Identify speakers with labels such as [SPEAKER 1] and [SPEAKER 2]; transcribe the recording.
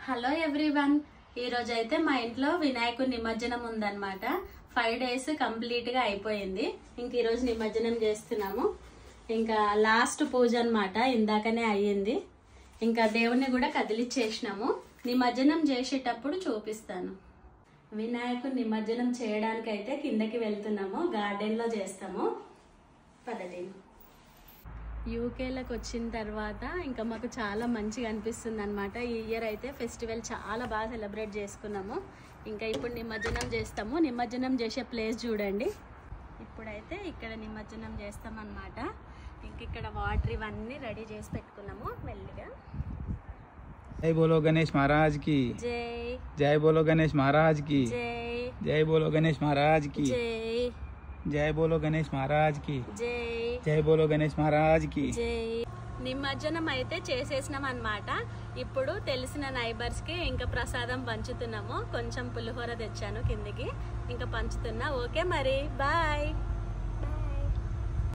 [SPEAKER 1] Hello everyone, ఈరోజు అయితే మా ఇంట్లో వినాయకుడి నిమజ్జనం ఉందన్నమాట. 5 days కంప్లీట్ గా అయిపోయింది. ఇంక ఈరోజు నిమజ్జనం చేస్తున్నాము. ఇంకా లాస్ట్ పూజ అన్నమాట, ఇందాకనే అయ్యింది. ఇంకా దేవుణ్ణి కూడా కదిలిచ్చేసినాము. నిమజ్జనం చేసేటప్పుడు చూపిస్తాను. వినాయకుడి నిమజ్జనం చేయడానికి అయితే కిందకి వెళ్తున్నాము. గార్డెన్ లో చేస్తాము. పద్ధతి యూకేలకు వచ్చిన తర్వాత ఇంకా మాకు చాలా మంచిగా అనిపిస్తుంది అనమాట. ఈ ఇయర్ అయితే ఫెస్టివల్ చాలా బాగా సెలబ్రేట్ చేసుకున్నాము. ఇంకా ఇప్పుడు నిమజ్జనం చేస్తాము. నిమజ్జనం చేసే ప్లేస్ చూడండి. ఇప్పుడైతే ఇక్కడ నిమజ్జనం చేస్తామన్నమాట. ఇంక ఇక్కడ వాటర్ ఇవన్నీ రెడీ చేసి పెట్టుకున్నాము. మెల్లిగా
[SPEAKER 2] जय बोलो गणेश महाराज की
[SPEAKER 1] జై,
[SPEAKER 2] जय बोलो गणेश महाराज की
[SPEAKER 1] జై,
[SPEAKER 2] जय बोलो गणेश महाराज की
[SPEAKER 1] జై,
[SPEAKER 2] जय बोलो गणेश महाराज की
[SPEAKER 1] జై,
[SPEAKER 2] जय बोलो गणेश महाराज की
[SPEAKER 1] జై. నిమజ్జనం అయితే చేసేసినాం అన్నమాట. ఇప్పుడు తెలిసిన నైబర్స్ కి ఇంకా ప్రసాదం పంచుతున్నాము. కొంచెం పులిహోర తెచ్చాను కిందికి, ఇంకా పంచుతున్నా. ఓకే మరి, బాయ్.